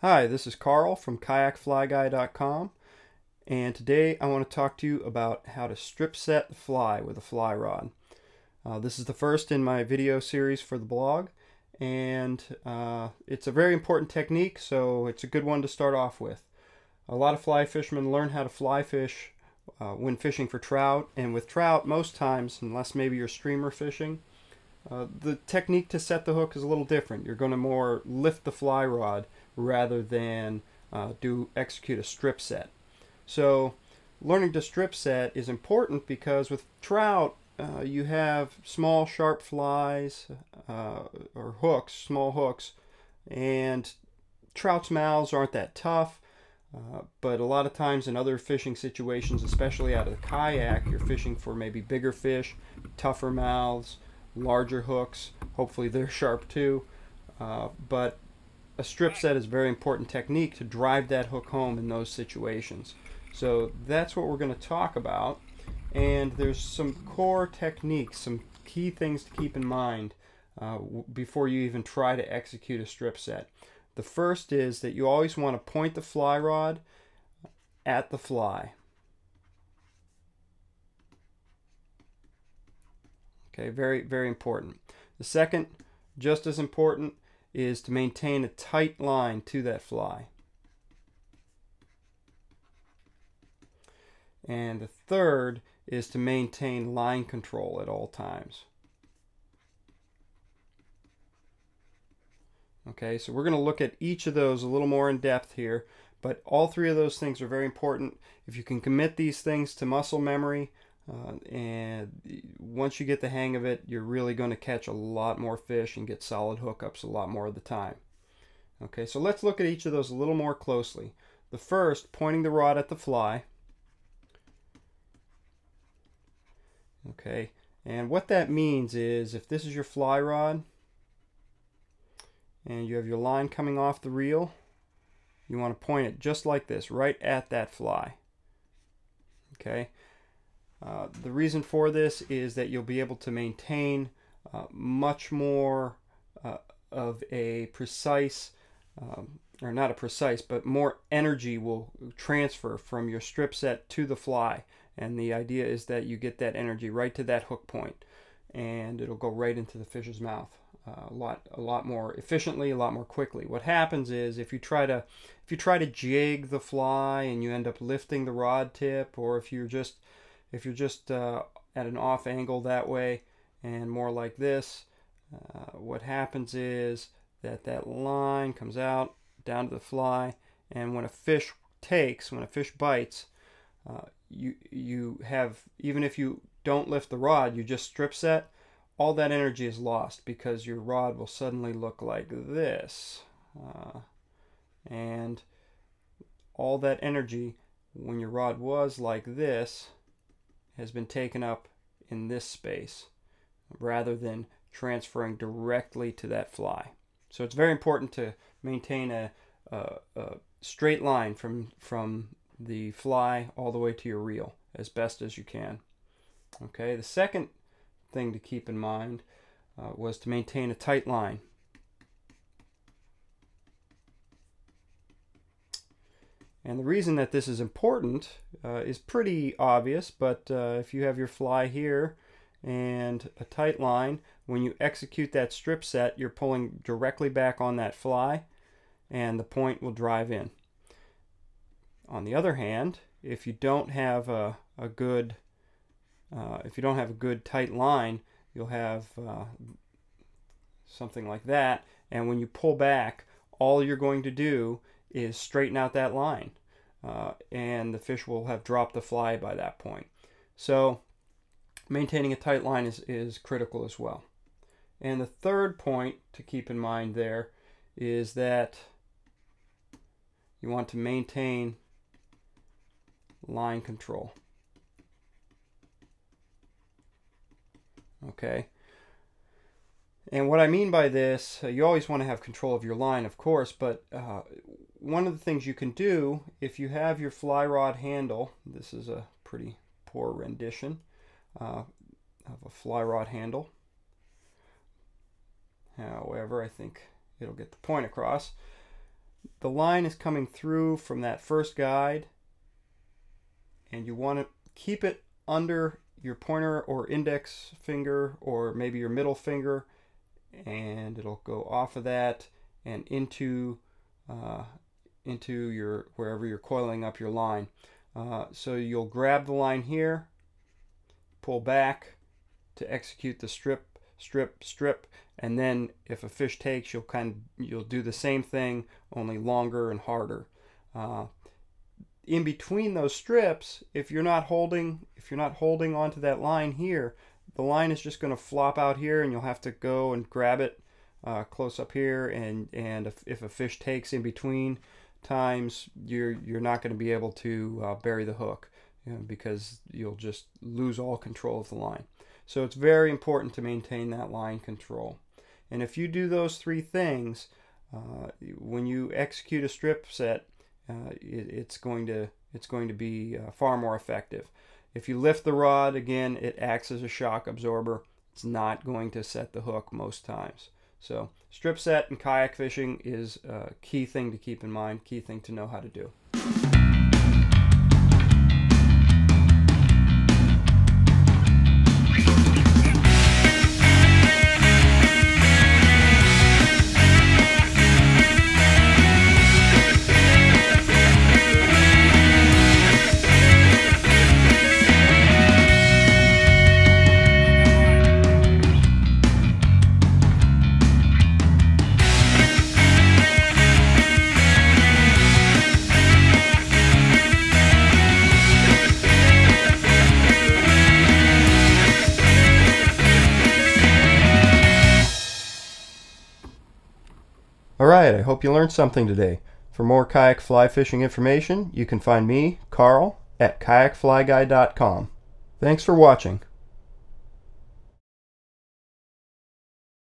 Hi, this is Carl from KayakFlyGuy.com, and today I want to talk to you about how to strip set the fly with a fly rod. This is the first in my video series for the blog, and it's a very important technique, so it's a good one to start off with. A lot of fly fishermen learn how to fly fish when fishing for trout, and with trout, most times, unless maybe you're streamer fishing, the technique to set the hook is a little different. You're going to more lift the fly rod rather than execute a strip set. So learning to strip set is important because with trout you have small sharp flies or hooks, small hooks, and trout's mouths aren't that tough. But a lot of times in other fishing situations, especially out of the kayak, you're fishing for maybe bigger fish, tougher mouths, larger hooks. Hopefully they're sharp too. But a strip set is a very important technique to drive that hook home in those situations. So that's what we're going to talk about. And there's some core techniques, some key things to keep in mind before you even try to execute a strip set. The first is that you always want to point the fly rod at the fly. Okay, very, very important. The second, just as important, is to maintain a tight line to that fly. And the third is to maintain line control at all times. Okay, so we're going to look at each of those a little more in depth here, but all three of those things are very important. If you can commit these things to muscle memory, and once you get the hang of it, you're really going to catch a lot more fish and get solid hookups a lot more of the time. Okay, so let's look at each of those a little more closely. The first, pointing the rod at the fly. Okay, and what that means is if this is your fly rod and you have your line coming off the reel, you want to point it just like this, right at that fly. Okay. The reason for this is that you'll be able to maintain much more of a precise, or not a precise, but more energy will transfer from your strip set to the fly. And the idea is that you get that energy right to that hook point, and it'll go right into the fish's mouth a lot more efficiently, a lot more quickly. What happens is if you try to jig the fly and you end up lifting the rod tip, or if you're just at an off angle that way and more like this, what happens is that line comes out down to the fly, and when a fish bites, you have, even if you don't lift the rod, you just strip set, all that energy is lost because your rod will suddenly look like this. And all that energy, when your rod was like this, has been taken up in this space rather than transferring directly to that fly. So it's very important to maintain a straight line from the fly all the way to your reel as best as you can. Okay, the second thing to keep in mind was to maintain a tight line. And the reason that this is important is pretty obvious, but if you have your fly here and a tight line, when you execute that strip set, you're pulling directly back on that fly and the point will drive in. On the other hand, if you don't have a good tight line, you'll have something like that, and when you pull back, all you're going to do is straighten out that line, and the fish will have dropped the fly by that point. So maintaining a tight line is critical as well. And the third point to keep in mind there is that you want to maintain line control. Okay. And what I mean by this, you always want to have control of your line, of course, but one of the things you can do, if you have your fly rod handle, this is a pretty poor rendition of a fly rod handle. However, I think it'll get the point across. the line is coming through from that first guide, and you want to keep it under your pointer or index finger, or maybe your middle finger, and it'll go off of that and into your wherever you're coiling up your line. So you'll grab the line here, pull back to execute the strip, strip, strip, and then if a fish takes, you'll do the same thing, only longer and harder. In between those strips, if you're not holding onto that line here, the line is just going to flop out here, and you'll have to go and grab it close up here. And if a fish takes in between times, you're not going to be able to bury the hook, because you'll just lose all control of the line. So it's very important to maintain that line control. And if you do those three things, when you execute a strip set, it's going to be far more effective. If you lift the rod, again, it acts as a shock absorber. It's not going to set the hook most times. So strip set in kayak fishing is a key thing to keep in mind, key thing to know how to do. Alright, I hope you learned something today. For more kayak fly fishing information, you can find me, Carl, at kayakflyguy.com. Thanks for watching.